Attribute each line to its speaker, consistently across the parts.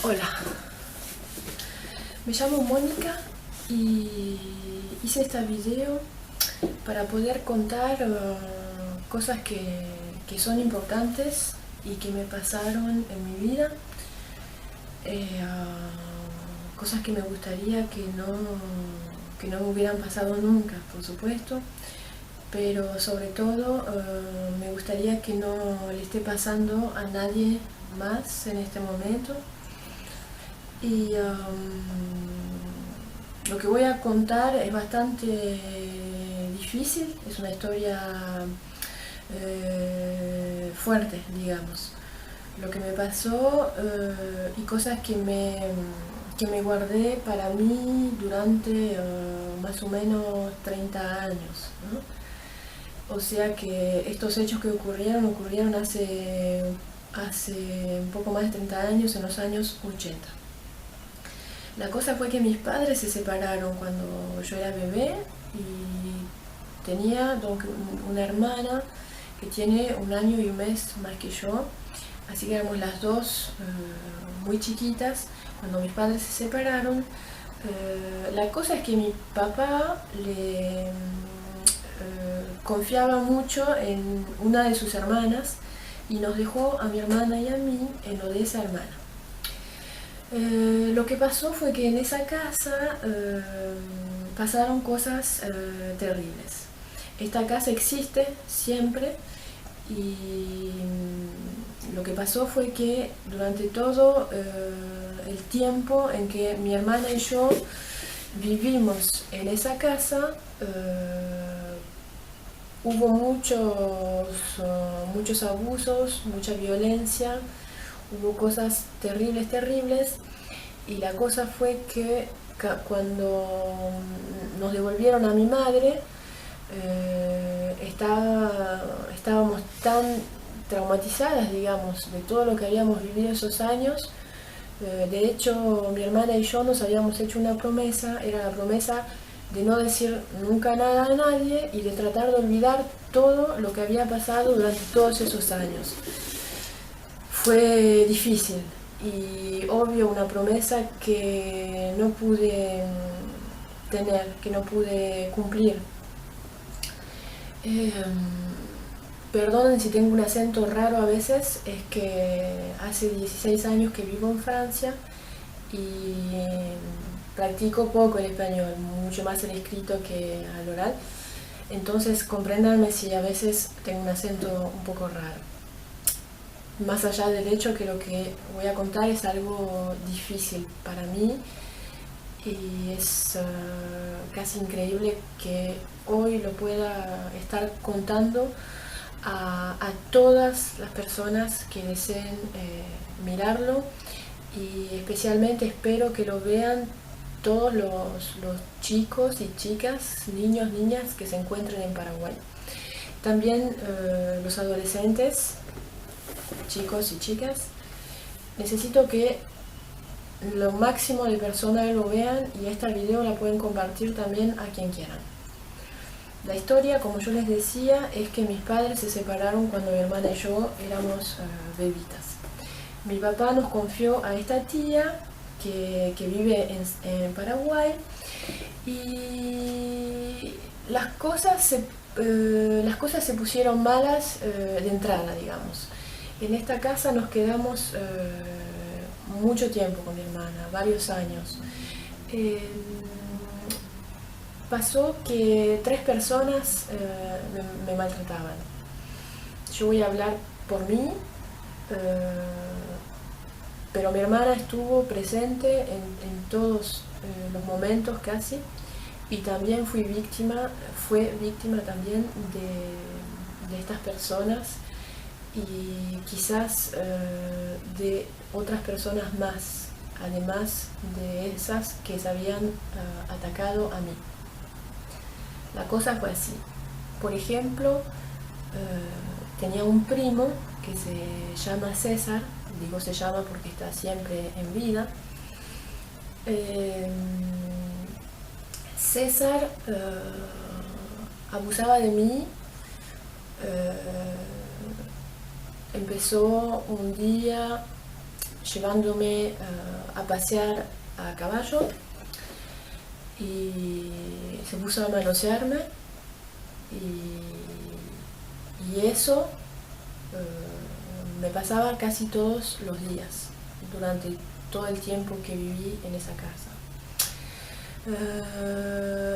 Speaker 1: Hola, me llamo Mónica y hice este video para poder contar cosas que son importantes y que me pasaron en mi vida, cosas que me gustaría que no me hubieran pasado nunca, por supuesto, pero sobre todo me gustaría que no le esté pasando a nadie más en este momento. Y lo que voy a contar es bastante difícil, es una historia fuerte, digamos. Lo que me pasó y cosas que me guardé para mí durante más o menos 30 años, ¿no? O sea que estos hechos que ocurrieron hace un poco más de 30 años, en los años 80. La cosa fue que mis padres se separaron cuando yo era bebé y tenía donc una hermana que tiene un año y un mes más que yo, así que éramos las dos muy chiquitas cuando mis padres se separaron. La cosa es que mi papá le confiaba mucho en una de sus hermanas y nos dejó a mi hermana y a mí en lo de esa hermana. Lo que pasó fue que en esa casa pasaron cosas terribles. Esta casa existe siempre y lo que pasó fue que durante todo el tiempo en que mi hermana y yo vivimos en esa casa, hubo muchos abusos, mucha violencia. Hubo cosas terribles y la cosa fue que cuando nos devolvieron a mi madre estábamos tan traumatizadas, digamos, de todo lo que habíamos vivido esos años. De hecho, mi hermana y yo nos habíamos hecho una promesa, era la promesa de no decir nunca nada a nadie y de tratar de olvidar todo lo que había pasado durante todos esos años. Fue difícil y obvio una promesa que no pude tener, que no pude cumplir. Perdonen si tengo un acento raro a veces, es que hace 16 años que vivo en Francia y practico poco el español, mucho más el escrito que al oral. Entonces compréndanme si a veces tengo un acento un poco raro. Más allá del hecho que lo que voy a contar es algo difícil para mí y es casi increíble que hoy lo pueda estar contando a todas las personas que deseen mirarlo, y especialmente espero que lo vean todos los chicos y chicas, niños, niñas que se encuentren en Paraguay. También los adolescentes, chicos y chicas, necesito que lo máximo de personas lo vean y este video la pueden compartir también a quien quieran. La historia, como yo les decía, es que mis padres se separaron cuando mi hermana y yo éramos bebitas. Mi papá nos confió a esta tía que vive en Paraguay y las cosas se pusieron malas de entrada, digamos. En esta casa nos quedamos mucho tiempo con mi hermana, varios años. Pasó que 3 personas me maltrataban. Yo voy a hablar por mí, pero mi hermana estuvo presente en todos los momentos casi, y también fue víctima también de estas personas y quizás de otras personas más, además de esas que se habían atacado a mí. La cosa fue así. Por ejemplo, tenía un primo que se llama César, digo se llama porque está siempre en vida. César abusaba de mí. Empezó un día, llevándome a pasear a caballo y se puso a manosearme y eso me pasaba casi todos los días durante todo el tiempo que viví en esa casa.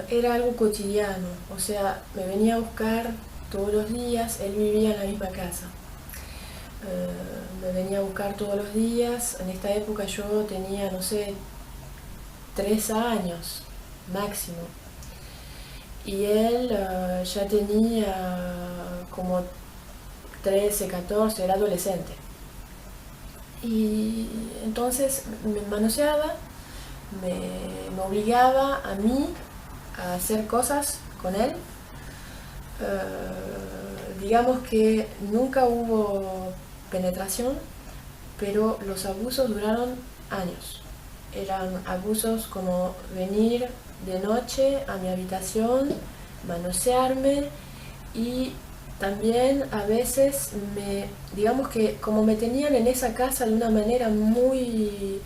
Speaker 1: Era algo cotidiano, o sea, me venía a buscar todos los días, él vivía en la misma casa. Me venía a buscar todos los días, en esta época yo tenía, no sé, 3 años máximo. Y él ya tenía como 13, 14, era adolescente. Y entonces me manoseaba, me obligaba a mí a hacer cosas con él. Digamos que nunca hubo penetración, pero los abusos duraron años. Eran abusos como venir de noche a mi habitación, manosearme y también a veces digamos que como me tenían en esa casa de una manera muy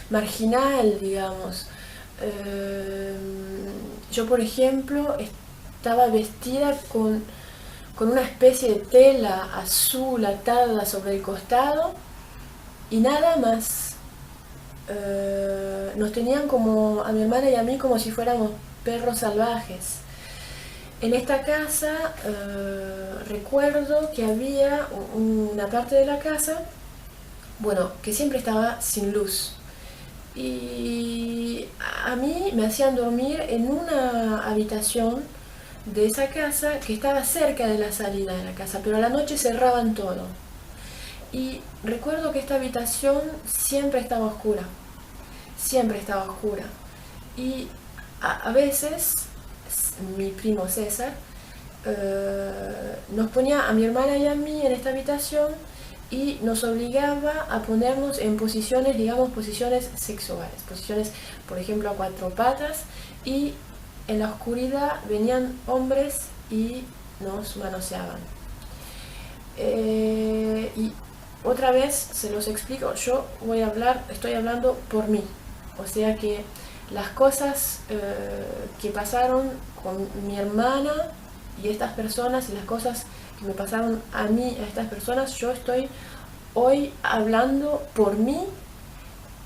Speaker 1: marginal, digamos. Yo, por ejemplo, estaba vestida con una especie de tela azul atada sobre el costado y nada más. Nos tenían como a mi hermana y a mí como si fuéramos perros salvajes. En esta casa recuerdo que había una parte de la casa, bueno, que siempre estaba sin luz. Y a mí me hacían dormir en una habitación de esa casa que estaba cerca de la salida de la casa, pero a la noche cerraban todo. Y recuerdo que esta habitación siempre estaba oscura. Y a veces mi primo César nos ponía a mi hermana y a mí en esta habitación y nos obligaba a ponernos en posiciones, digamos, posiciones sexuales, posiciones, por ejemplo, a 4 patas, y en la oscuridad venían hombres y nos manoseaban. Y otra vez se los explico, yo estoy hablando por mí, o sea que las cosas que pasaron con mi hermana y estas personas y las cosas que me pasaron a mí, a estas personas, yo estoy hoy hablando por mí,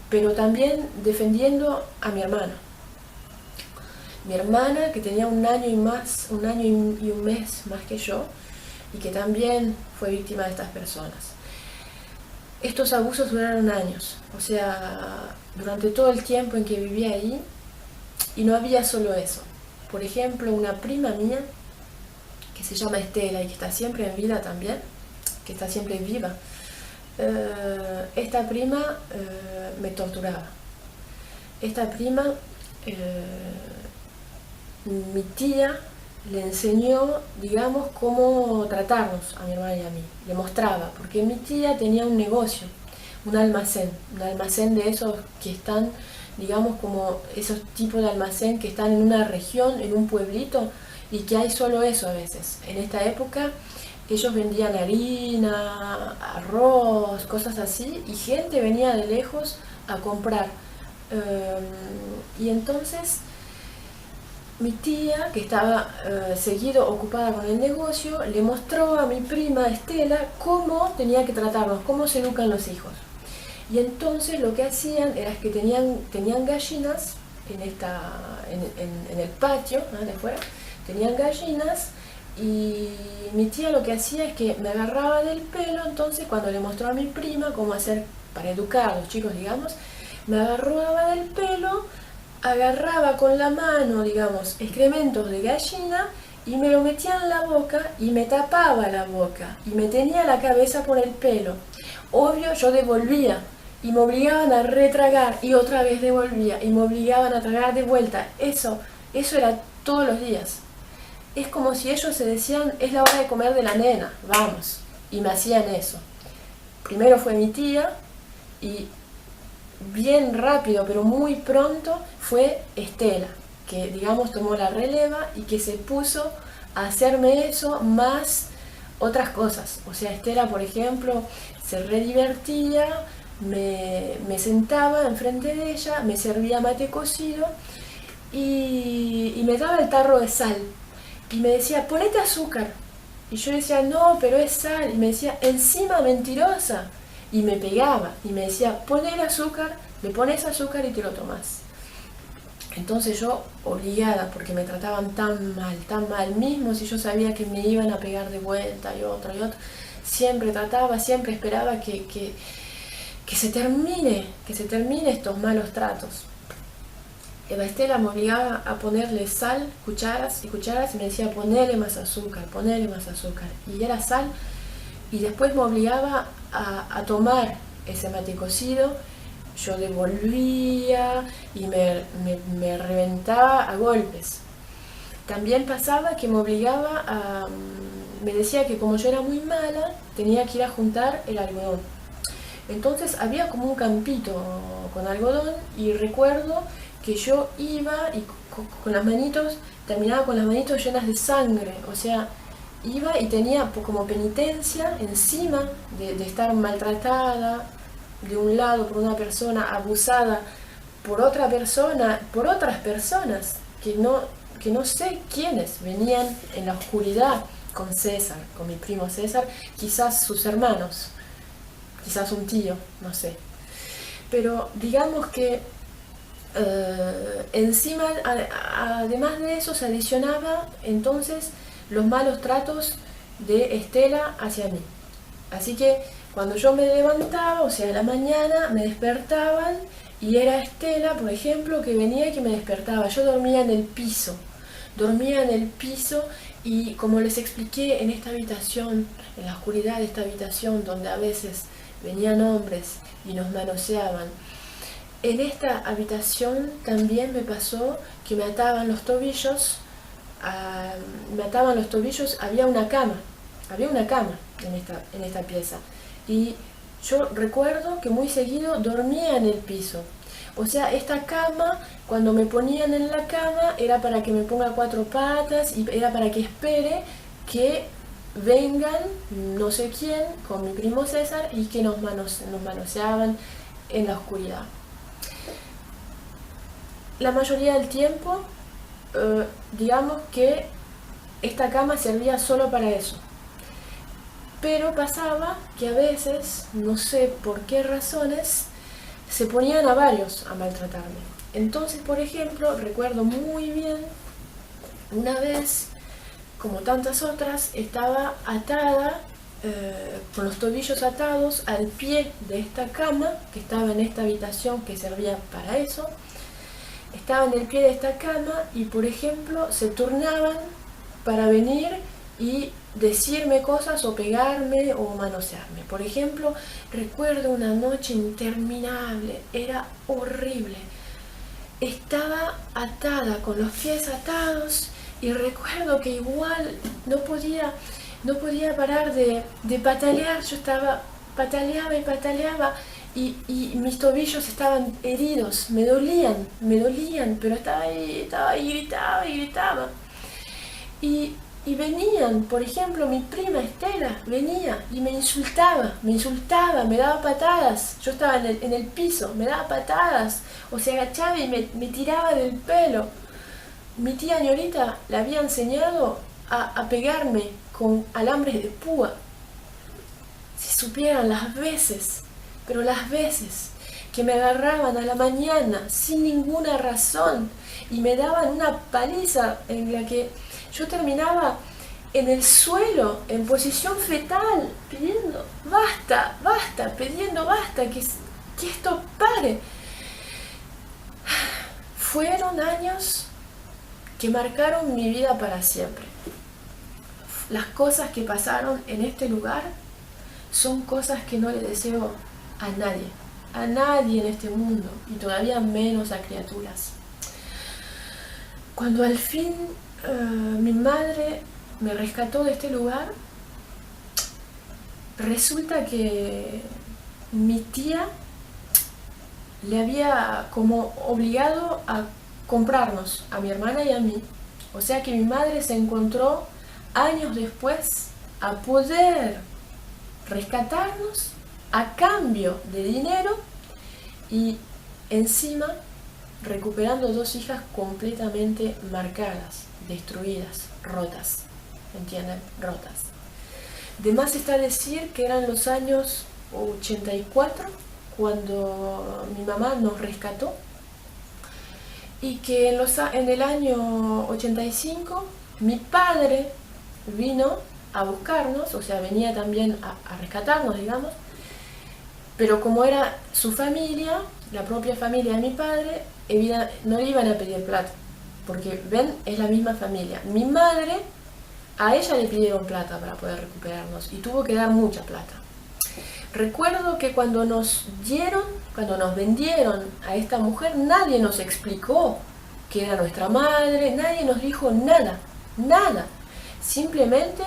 Speaker 1: pero también defendiendo a mi hermana. Mi hermana, que tenía un año y un mes más que yo, y que también fue víctima de estas personas. Estos abusos duraron años, o sea, durante todo el tiempo en que viví ahí, y no había solo eso. Por ejemplo, una prima mía, que se llama Estela y que está siempre en vida también, que está siempre viva, esta prima me torturaba. Esta prima, mi tía le enseñó, digamos, cómo tratarnos a mi hermana y a mí. Le mostraba, porque mi tía tenía un negocio, un almacén de esos que están, digamos, como esos tipos de almacén que están en una región, en un pueblito, y que hay solo eso a veces. En esta época ellos vendían harina, arroz, cosas así, y gente venía de lejos a comprar. Y entonces mi tía, que estaba seguido ocupada con el negocio, le mostró a mi prima Estela cómo tenía que tratarnos, cómo se educan los hijos. Y entonces lo que hacían era que tenían gallinas en el patio, ¿no?, de afuera, tenían gallinas, y mi tía lo que hacía es que me agarraba del pelo. Entonces, cuando le mostró a mi prima cómo hacer para educar a los chicos, digamos, me agarraba del pelo, agarraba con la mano, digamos, excrementos de gallina y me lo metía en la boca y me tapaba la boca y me tenía la cabeza por el pelo. Obvio, yo devolvía y me obligaban a retragar y otra vez devolvía y me obligaban a tragar de vuelta. Eso era todos los días. Es como si ellos se decían, es la hora de comer de la nena, vamos, y me hacían eso. Primero fue mi tía y bien rápido, pero muy pronto, fue Estela, que digamos tomó la releva y que se puso a hacerme eso más otras cosas. O sea, Estela, por ejemplo, se re divertía, me sentaba enfrente de ella, me servía mate cocido y me daba el tarro de sal y me decía, ponete azúcar. Y yo decía, no, pero es sal. Y me decía, encima mentirosa. Y me pegaba y me decía, poner azúcar, le pones azúcar y te lo tomás. Entonces yo, obligada, porque me trataban tan mal, mismo si yo sabía que me iban a pegar de vuelta y otra, siempre trataba, siempre esperaba que se termine estos malos tratos. Eva Estela me obligaba a ponerle sal, cucharas y cucharas, y me decía, ponele más azúcar. Y era sal, y después me obligaba a tomar ese mate cocido. Yo devolvía y me reventaba a golpes. También pasaba que me obligaba me decía que como yo era muy mala, tenía que ir a juntar el algodón. Entonces había como un campito con algodón y recuerdo que yo iba y con las manitos, terminaba con las manitos llenas de sangre, o sea, iba y tenía como penitencia encima de estar maltratada de un lado por una persona, abusada por otra persona, por otras personas que no sé quiénes venían en la oscuridad con César, con mi primo César, quizás sus hermanos, quizás un tío, no sé. Pero digamos que encima, además de eso, se adicionaba entonces los malos tratos de Estela hacia mí. Así que cuando yo me levantaba, o sea, a la mañana me despertaban y era Estela, por ejemplo, que venía y que me despertaba. Yo dormía en el piso y como les expliqué, en esta habitación, en la oscuridad de esta habitación donde a veces venían hombres y nos manoseaban, en esta habitación también me pasó que me ataban los tobillos, había una cama en esta pieza. Y yo recuerdo que muy seguido dormía en el piso. O sea, esta cama, cuando me ponían en la cama, era para que me ponga 4 patas y era para que espere que vengan no sé quién con mi primo César y que nos manoseaban en la oscuridad. La mayoría del tiempo, digamos que esta cama servía solo para eso. Pero pasaba que a veces, no sé por qué razones, se ponían a varios a maltratarme. Entonces, por ejemplo, recuerdo muy bien, una vez, como tantas otras, estaba atada, con los tobillos atados al pie de esta cama, que estaba en esta habitación que servía para eso. Estaba en el pie de esta cama y, por ejemplo, se turnaban para venir y decirme cosas o pegarme o manosearme. Por ejemplo, recuerdo una noche interminable, era horrible. Estaba atada, con los pies atados, y recuerdo que igual no podía parar de patalear. Yo pataleaba y mis tobillos estaban heridos, me dolían, pero estaba ahí, gritaba. Y venían, por ejemplo, mi prima Estela venía y me insultaba, me daba patadas. Yo estaba en el piso, me daba patadas, o se agachaba y me tiraba del pelo. Mi tía Ñorita le había enseñado a pegarme con alambres de púa. Si supieran las veces que me agarraban a la mañana sin ninguna razón y me daban una paliza en la que yo terminaba en el suelo, en posición fetal, pidiendo basta, que esto pare. Fueron años que marcaron mi vida para siempre. Las cosas que pasaron en este lugar son cosas que no le deseo a nadie en este mundo, y todavía menos a criaturas. Cuando al fin mi madre me rescató de este lugar, resulta que mi tía le había como obligado a comprarnos a mi hermana y a mí. O sea que mi madre se encontró años después a poder rescatarnos a cambio de dinero y encima recuperando 2 hijas completamente marcadas, destruidas, rotas, ¿entienden? Rotas. De más está decir que eran los años 84 cuando mi mamá nos rescató y que en el año 85 mi padre vino a buscarnos, o sea, venía también a rescatarnos, digamos, pero como era su familia, la propia familia de mi padre, no le iban a pedir plata, porque ven, es la misma familia. Mi madre, a ella le pidieron plata para poder recuperarnos y tuvo que dar mucha plata. Recuerdo que cuando nos vendieron a esta mujer, nadie nos explicó que era nuestra madre, nadie nos dijo nada, nada. Simplemente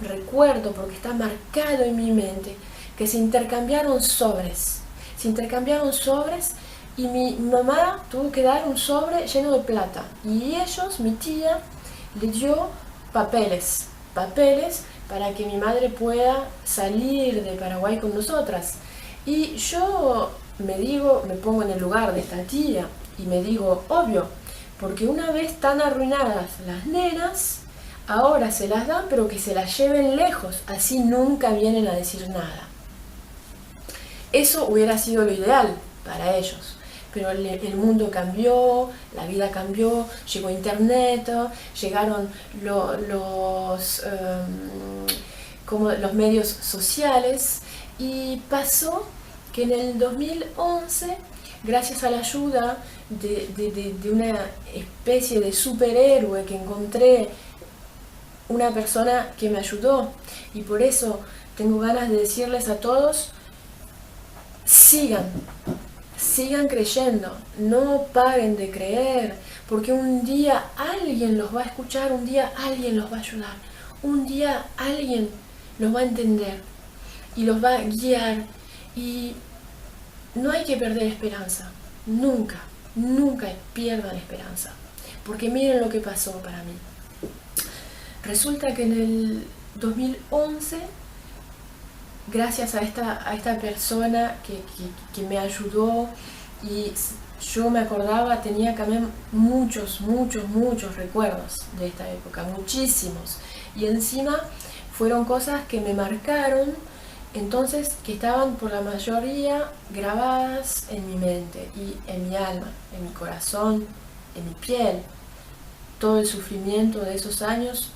Speaker 1: recuerdo, porque está marcado en mi mente, que se intercambiaron sobres y mi mamá tuvo que dar un sobre lleno de plata y mi tía, le dio papeles para que mi madre pueda salir de Paraguay con nosotras. Y yo me pongo en el lugar de esta tía y me digo, obvio, porque una vez tan arruinadas las nenas, ahora se las dan, pero que se las lleven lejos, así nunca vienen a decir nada. Eso hubiera sido lo ideal para ellos. Pero el mundo cambió, la vida cambió, llegó internet, llegaron los medios sociales y pasó que en el 2011, gracias a la ayuda de una especie de superhéroe que encontré, una persona que me ayudó, y por eso tengo ganas de decirles a todos, sigan creyendo, no paren de creer, porque un día alguien los va a escuchar, un día alguien los va a ayudar, un día alguien los va a entender y los va a guiar, y no hay que perder esperanza, nunca pierdan esperanza, porque miren lo que pasó para mí. Resulta que en el 2011, gracias a esta persona que me ayudó, y yo me acordaba, tenía también muchos recuerdos de esta época, muchísimos, y encima fueron cosas que me marcaron, entonces que estaban por la mayoría grabadas en mi mente y en mi alma, en mi corazón, en mi piel. Todo el sufrimiento de esos años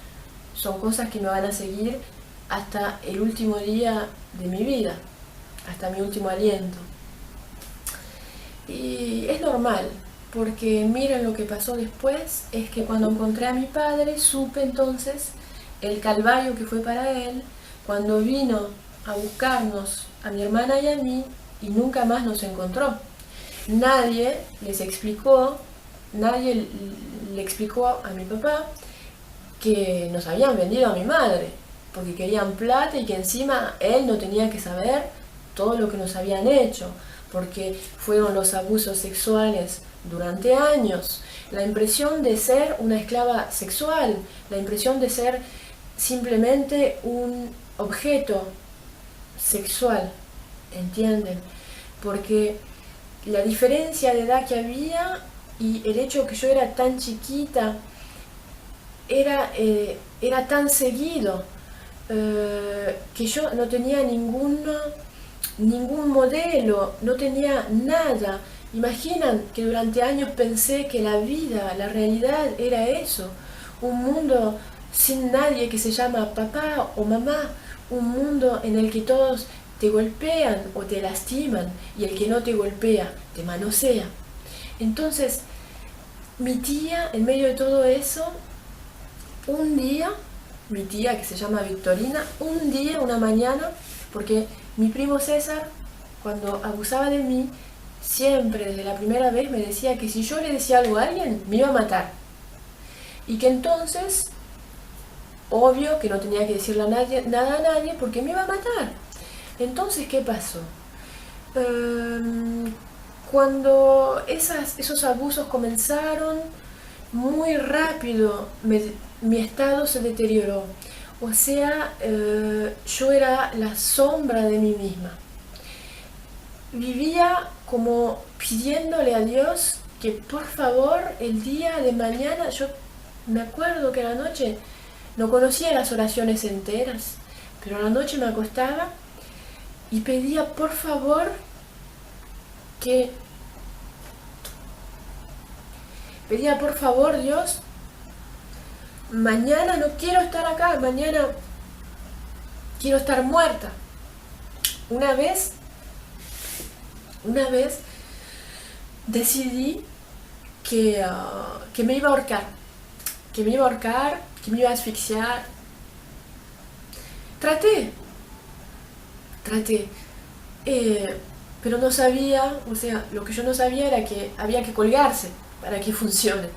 Speaker 1: son cosas que me van a seguir hasta el último día de mi vida, hasta mi último aliento. Y es normal, porque miren lo que pasó después, es que cuando encontré a mi padre, supe entonces el calvario que fue para él, cuando vino a buscarnos, a mi hermana y a mí, y nunca más nos encontró. Nadie le explicó a mi papá que nos habían vendido a mi madre, porque querían plata y que encima él no tenía que saber todo lo que nos habían hecho, porque fueron los abusos sexuales durante años, la impresión de ser una esclava sexual, la impresión de ser simplemente un objeto sexual, ¿entienden? Porque la diferencia de edad que había y el hecho que yo era tan chiquita era tan seguido, que yo no tenía ningún modelo, no tenía nada. Imaginan que durante años pensé que la vida, la realidad era eso, un mundo sin nadie que se llama papá o mamá, un mundo en el que todos te golpean o te lastiman y el que no te golpea te manosea. Entonces, mi tía, en medio de todo eso, un día, mi tía que se llama Victorina, un día, una mañana, porque mi primo César, cuando abusaba de mí, siempre desde la primera vez me decía que si yo le decía algo a alguien, me iba a matar. Y que entonces, obvio que no tenía que decirle nada a nadie porque me iba a matar. Entonces, ¿qué pasó? Cuando esos abusos comenzaron, muy rápido mi estado se deterioró. O sea, yo era la sombra de mí misma. vivía como pidiéndole a Dios que por favor el día de mañana, yo me acuerdo que a la noche no conocía las oraciones enteras, pero a la noche me acostaba y que pedía por favor Dios, mañana no quiero estar acá, mañana quiero estar muerta. Una vez decidí que me iba a ahorcar, que me iba a asfixiar. Traté, traté, pero no sabía, o sea, lo que yo no sabía era que había que colgarse para que funcione.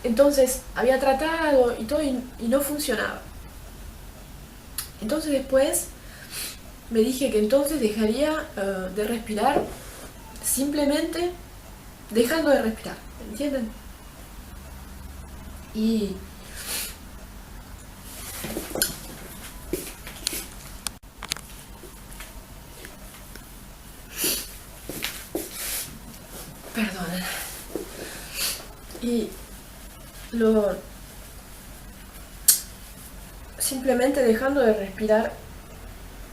Speaker 1: Entonces había tratado y todo y no funcionaba. Entonces después me dije que entonces dejaría de respirar simplemente dejando de respirar, ¿entienden? Y perdonen. Y lo simplemente dejando de respirar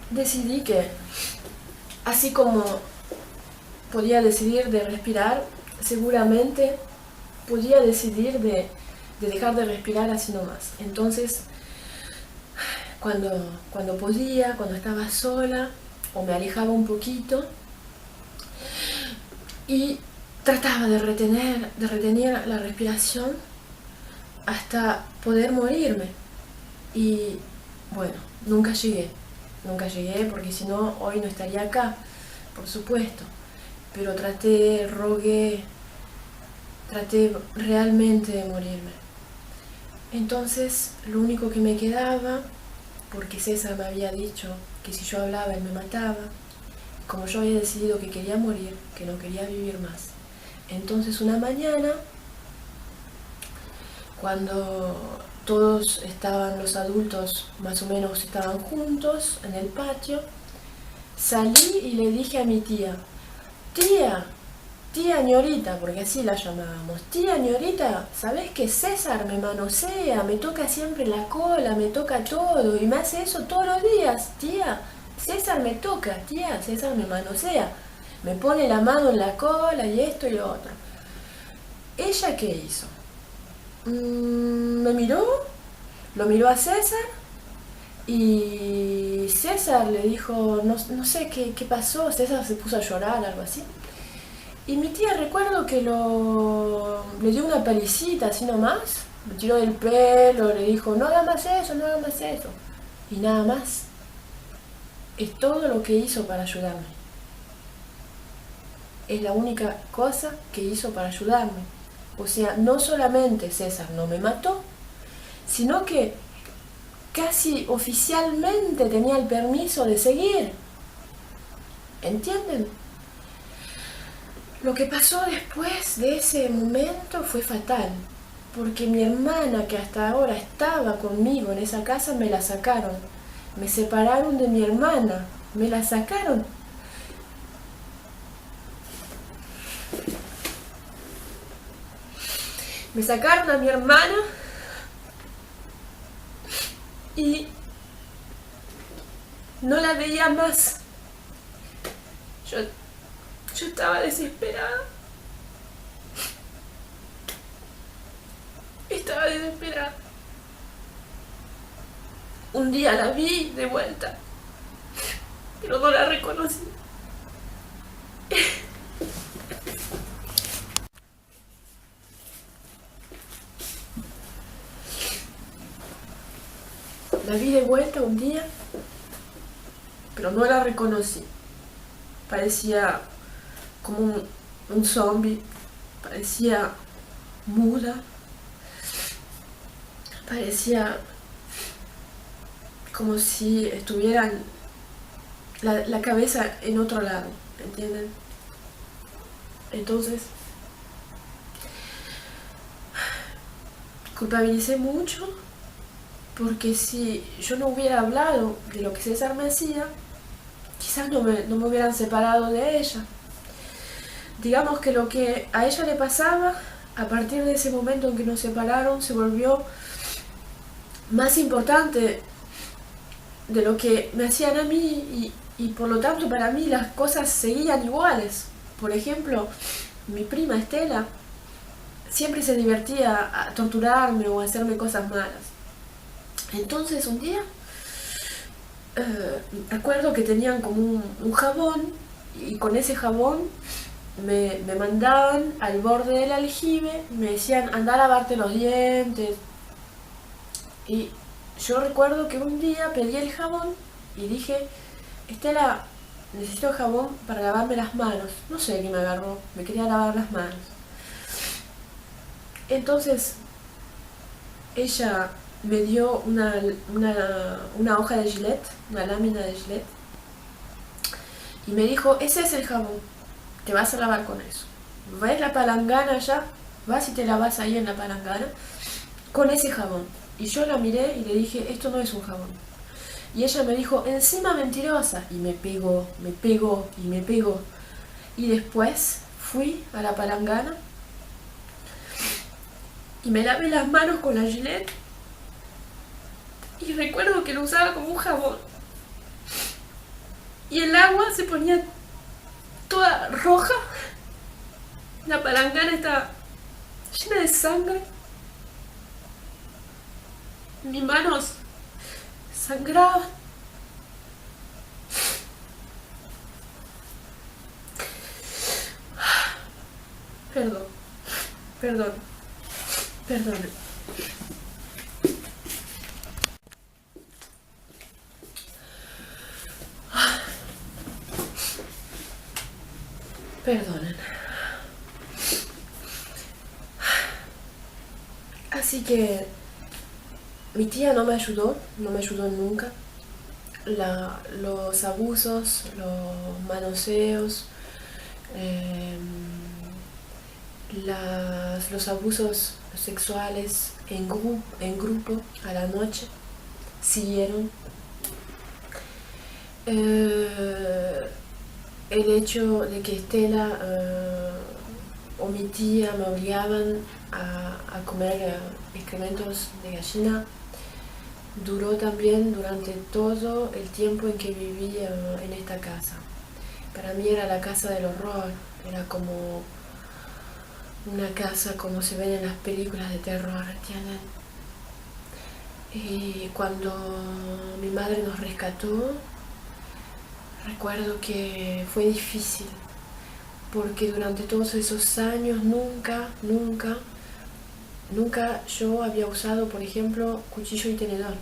Speaker 1: decidí que así como podía decidir de respirar, seguramente podía decidir de dejar de respirar así nomás. Entonces, cuando podía, cuando estaba sola, o me alejaba un poquito, y trataba de retener la respiración hasta poder morirme. Y bueno, nunca llegué porque si no hoy no estaría acá, por supuesto. Pero traté realmente de morirme. Entonces lo único que me quedaba, porque César me había dicho que si yo hablaba él me mataba, como yo había decidido que quería morir, que no quería vivir más. Entonces una mañana, cuando todos los adultos más o menos estaban juntos en el patio, salí y le dije a mi tía ñorita, porque así la llamábamos, tía ñorita, ¿sabés que César me manosea, me toca siempre la cola, me toca todo y me hace eso todos los días, tía? César me toca, tía, César me manosea, me pone la mano en la cola y esto y lo otro. ¿Ella qué hizo? Me miró, lo miró a César y César le dijo, no sé qué pasó, César se puso a llorar, algo así. Y mi tía recuerdo que le dio una palicita así nomás, me tiró del pelo, le dijo, no hagas más eso, no hagas más eso. Y nada más. Es todo lo que hizo para ayudarme. Es la única cosa que hizo para ayudarme. O sea, no solamente César no me mató, sino que casi oficialmente tenía el permiso de seguir. ¿Entienden? Lo que pasó después de ese momento fue fatal, porque mi hermana, que hasta ahora estaba conmigo en esa casa, me la sacaron. Me separaron de mi hermana, me la sacaron. Me sacaron a mi hermana y no la veía más. Yo estaba desesperada. Estaba desesperada. Un día la vi de vuelta, pero no la reconocí. La vi de vuelta un día, pero no la reconocí. Parecía como un zombie, parecía muda, parecía como si estuvieran la cabeza en otro lado, ¿entienden? Entonces, culpabilicé mucho, porque si yo no hubiera hablado de lo que César me hacía, quizás no me hubieran separado de ella. Digamos que lo que a ella le pasaba, a partir de ese momento en que nos separaron, se volvió más importante de lo que me hacían a mí y por lo tanto para mí las cosas seguían iguales. Por ejemplo, mi prima Estela siempre se divertía a torturarme o a hacerme cosas malas. Entonces un día recuerdo que tenían como un jabón y con ese jabón me mandaban al borde del aljibe, me decían anda a lavarte los dientes. Y yo recuerdo que un día pedí el jabón y dije, Estela, necesito jabón para lavarme las manos. No sé qué me agarró, me quería lavar las manos. Entonces ella me dio una hoja de Gillette, una lámina de Gillette, y me dijo, ese es el jabón, te vas a lavar con eso. ¿Ves la palangana allá? Vas y te lavas ahí en la palangana con ese jabón. Y yo la miré y le dije, esto no es un jabón. Y ella me dijo, encima mentirosa. Y me pegó y me pegó. Y después fui a la palangana y me lavé las manos con la Gillette. Y recuerdo que lo usaba como un jabón. Y el agua se ponía toda roja. La palangana estaba llena de sangre. Mis manos sangraban. Perdón, perdón, perdón. Perdonen. Así que mi tía no me ayudó nunca. Los abusos, los manoseos, eh, los abusos sexuales en grupo a la noche siguieron. El hecho de que Estela o mi tía me obligaban a comer excrementos de gallina duró también durante todo el tiempo en que viví en esta casa. Para mí era la casa del horror, era como una casa como se ven en las películas de terror, ¿entienden? Y cuando mi madre nos rescató, recuerdo que fue difícil, porque durante todos esos años nunca yo había usado, por ejemplo, cuchillo y tenedor.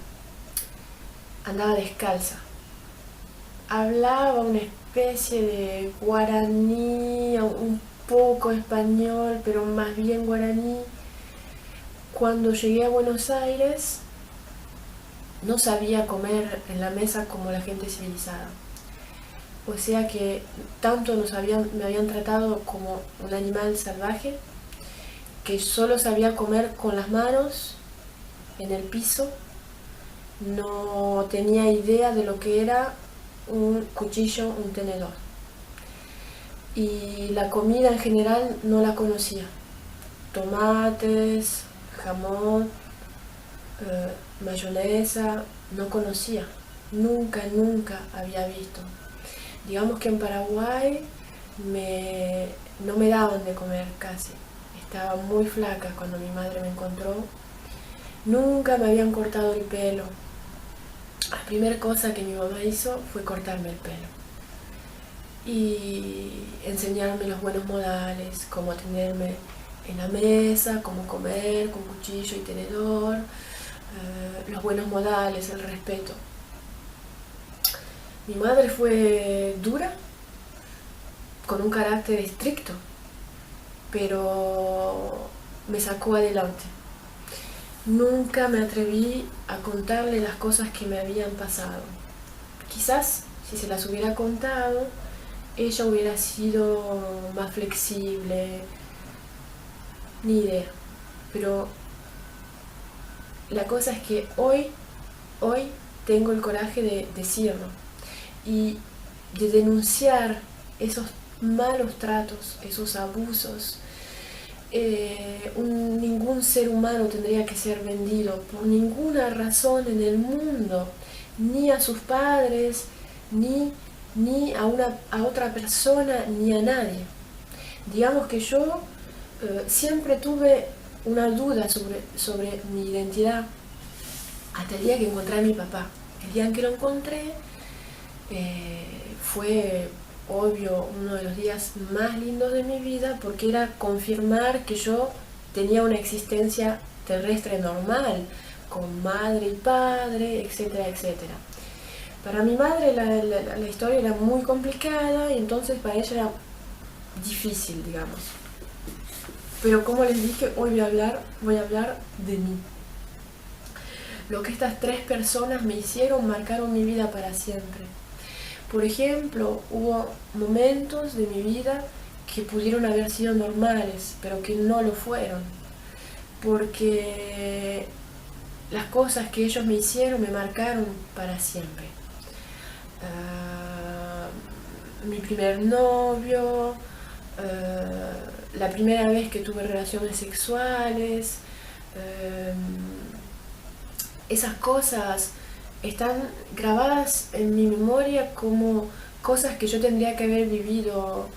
Speaker 1: Andaba descalza. Hablaba una especie de guaraní, un poco español, pero más bien guaraní. Cuando llegué a Buenos Aires, no sabía comer en la mesa como la gente civilizada. O sea que tanto me habían tratado como un animal salvaje, que solo sabía comer con las manos en el piso. No tenía idea de lo que era un cuchillo, un tenedor. Y la comida en general no la conocía. Tomates, jamón, mayonesa, no conocía. Nunca había visto. Digamos que en Paraguay no me daban de comer casi. Estaba muy flaca cuando mi madre me encontró. Nunca me habían cortado el pelo. La primera cosa que mi mamá hizo fue cortarme el pelo y enseñarme los buenos modales, cómo atenderme en la mesa, cómo comer con cuchillo y tenedor, los buenos modales, el respeto. Mi madre fue dura, con un carácter estricto, pero me sacó adelante. Nunca me atreví a contarle las cosas que me habían pasado. Quizás si se las hubiera contado, ella hubiera sido más flexible, ni idea. Pero la cosa es que hoy tengo el coraje de decirlo. Y de denunciar esos malos tratos, esos abusos. Ningún ser humano tendría que ser vendido por ninguna razón en el mundo, ni a sus padres, ni a otra persona, ni a nadie. Digamos que yo siempre tuve una duda sobre mi identidad hasta el día que encontré a mi papá. El día en que lo encontré fue obvio uno de los días más lindos de mi vida, porque era confirmar que yo tenía una existencia terrestre normal, con madre y padre, etcétera, etcétera. Para mi madre la historia era muy complicada y entonces para ella era difícil, digamos. Pero como les dije, hoy voy a hablar de mí. Lo que estas 3 personas me hicieron marcaron mi vida para siempre. Por ejemplo, hubo momentos de mi vida que pudieron haber sido normales, pero que no lo fueron, porque las cosas que ellos me hicieron me marcaron para siempre. Mi primer novio, la primera vez que tuve relaciones sexuales, esas cosas están grabadas en mi memoria como cosas que yo tendría que haber vivido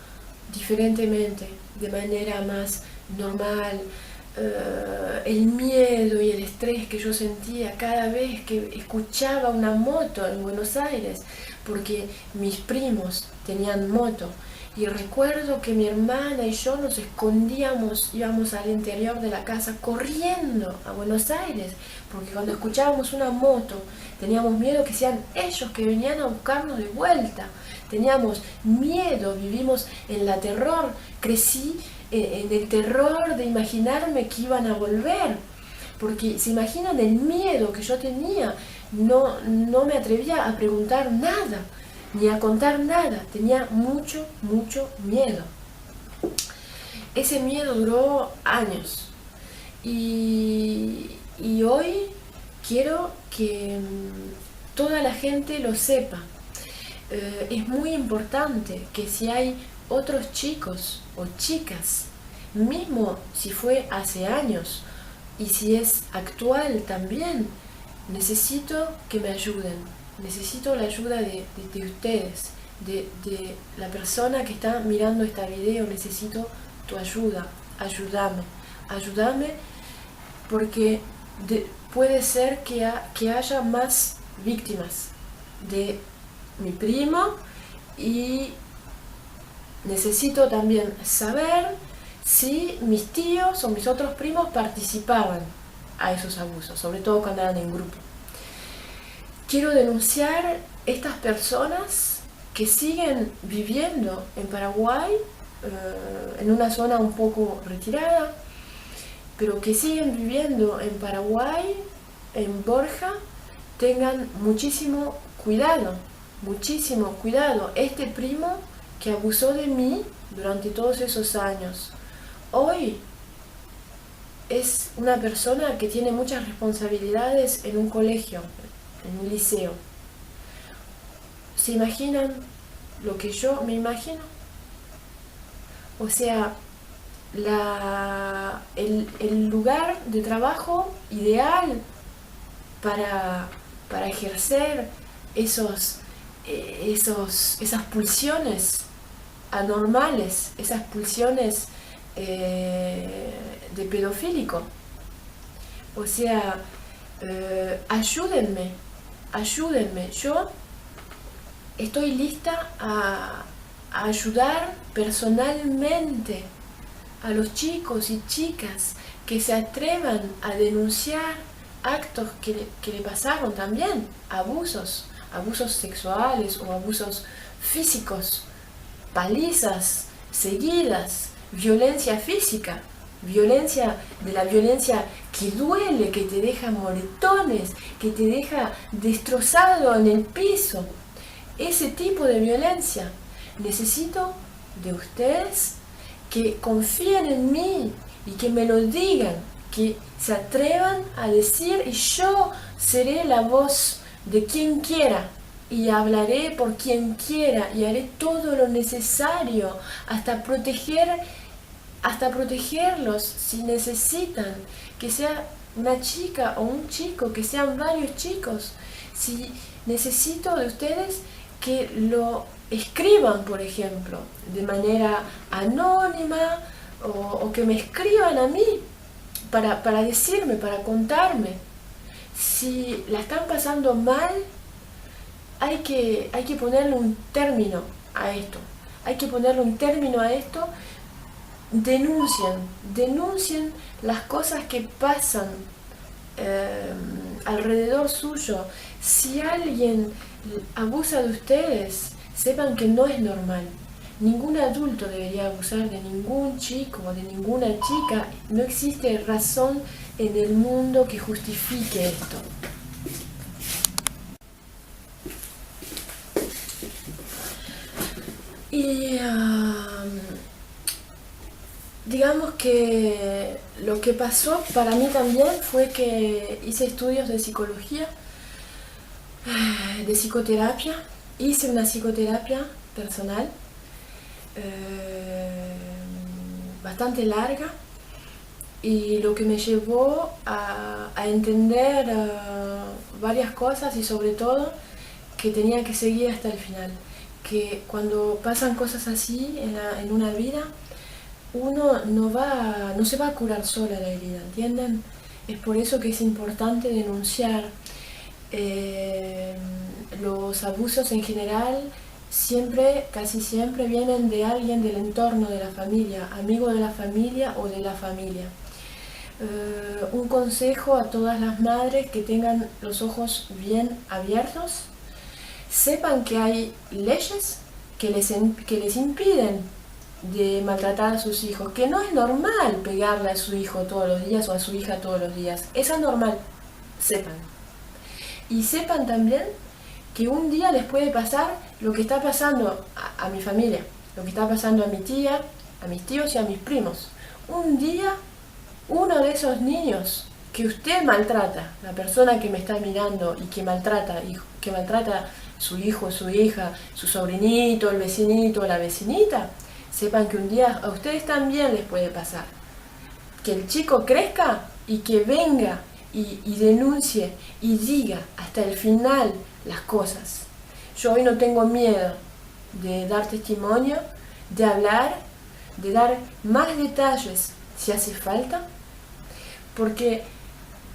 Speaker 1: diferentemente, de manera más normal. El miedo y el estrés que yo sentía cada vez que escuchaba una moto en Buenos Aires, porque mis primos tenían moto. Y recuerdo que mi hermana y yo nos escondíamos, íbamos al interior de la casa corriendo a Buenos Aires, porque cuando escuchábamos una moto teníamos miedo que sean ellos que venían a buscarnos de vuelta. Teníamos miedo, vivimos en la terror, crecí en el terror de imaginarme que iban a volver, porque se imaginan el miedo que yo tenía. No me atrevía a preguntar nada, ni a contar nada, tenía mucho miedo. Ese miedo duró años y hoy quiero que toda la gente lo sepa. Es muy importante que si hay otros chicos o chicas, mismo si fue hace años y si es actual también, necesito que me ayuden. Necesito la ayuda de ustedes, de la persona que está mirando este video. Necesito tu ayuda. Ayúdame porque puede ser que haya más víctimas de mi primo, y necesito también saber si mis tíos o mis otros primos participaban a esos abusos, sobre todo cuando eran en grupo. Quiero denunciar estas personas que siguen viviendo en Paraguay, en una zona un poco retirada, pero que siguen viviendo en Paraguay, en Borja. Tengan muchísimo cuidado. Este primo que abusó de mí durante todos esos años, hoy es una persona que tiene muchas responsabilidades en un colegio, en un liceo. ¿Se imaginan lo que yo me imagino? O sea, el lugar de trabajo ideal para ejercer esas pulsiones anormales, esas pulsiones de pedofílico. O sea, ayúdenme. Yo estoy lista a ayudar personalmente a los chicos y chicas que se atrevan a denunciar actos que le pasaron también, abusos sexuales o abusos físicos, palizas seguidas, violencia física, la violencia que duele, que te deja moretones, que te deja destrozado en el piso. Ese tipo de violencia. Necesito de ustedes que confíen en mí y que me lo digan, que se atrevan a decir, y yo seré la voz de quien quiera y hablaré por quien quiera y haré todo lo necesario hasta protegerlos si necesitan, que sea una chica o un chico, que sean varios chicos. Si necesito de ustedes que lo escriban, por ejemplo, de manera anónima o que me escriban a mí para decirme, para contarme. Si la están pasando mal, hay que ponerle un término a esto. Hay que ponerle un término a esto. Denuncien las cosas que pasan alrededor suyo. Si alguien abusa de ustedes, sepan que no es normal. Ningún adulto debería abusar de ningún chico o de ninguna chica. No existe razón en el mundo que justifique esto. Y digamos que lo que pasó para mí también fue que hice estudios de psicología, de psicoterapia. Hice una psicoterapia personal bastante larga, y lo que me llevó a entender varias cosas, y sobre todo que tenía que seguir hasta el final. Que cuando pasan cosas así en una vida, uno no se va a curar sola la herida, ¿entienden? Es por eso que es importante denunciar. Los abusos en general casi siempre vienen de alguien del entorno de la familia, amigo de la familia o de la familia. Un consejo a todas las madres que tengan los ojos bien abiertos: sepan que hay leyes que les impiden de maltratar a sus hijos, que no es normal pegarle a su hijo todos los días o a su hija todos los días. Es anormal, sepan. Y sepan también que un día les puede pasar lo que está pasando a mi familia, lo que está pasando a mi tía, a mis tíos y a mis primos. Un día, uno de esos niños que usted maltrata, la persona que me está mirando y que maltrata su hijo, su hija, su sobrinito, el vecinito, la vecinita, sepan que un día a ustedes también les puede pasar. Que el chico crezca y que venga y denuncie y diga hasta el final las cosas. Yo hoy no tengo miedo de dar testimonio, de hablar, de dar más detalles si hace falta, porque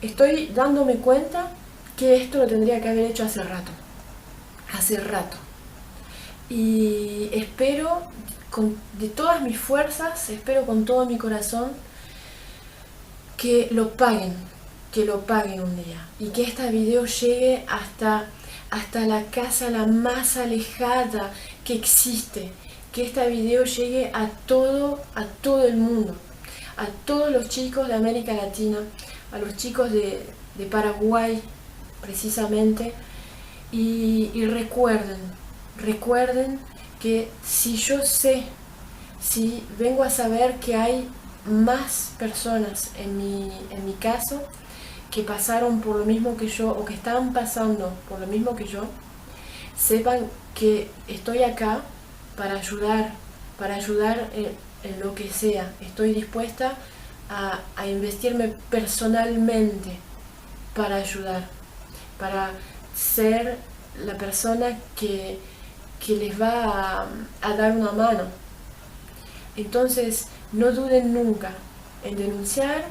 Speaker 1: estoy dándome cuenta que esto lo tendría que haber hecho hace rato. Y espero de todas mis fuerzas, espero con todo mi corazón que lo paguen un día, y que este video llegue hasta la casa la más alejada que existe, que este video llegue a todo el mundo, a todos los chicos de América Latina, a los chicos de Paraguay precisamente. Y recuerden que si vengo a saber que hay más personas en mi caso que pasaron por lo mismo que yo, o que están pasando por lo mismo que yo, sepan que estoy acá para ayudar en lo que sea. Estoy dispuesta a investirme personalmente para ayudar, para ser la persona que les va a dar una mano. Entonces, no duden nunca en denunciar,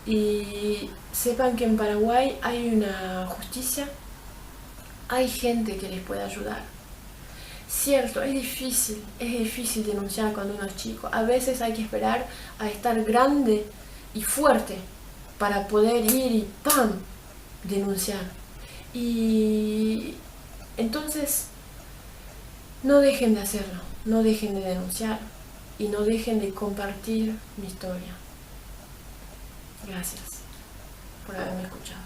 Speaker 1: y sepan que en Paraguay hay una justicia, hay gente que les puede ayudar. Cierto, es difícil denunciar cuando uno es chico. A veces hay que esperar a estar grande y fuerte para poder ir y ¡pam!, denunciar. Y entonces, no dejen de hacerlo, no dejen de denunciar y no dejen de compartir mi historia. Gracias por haberme escuchado.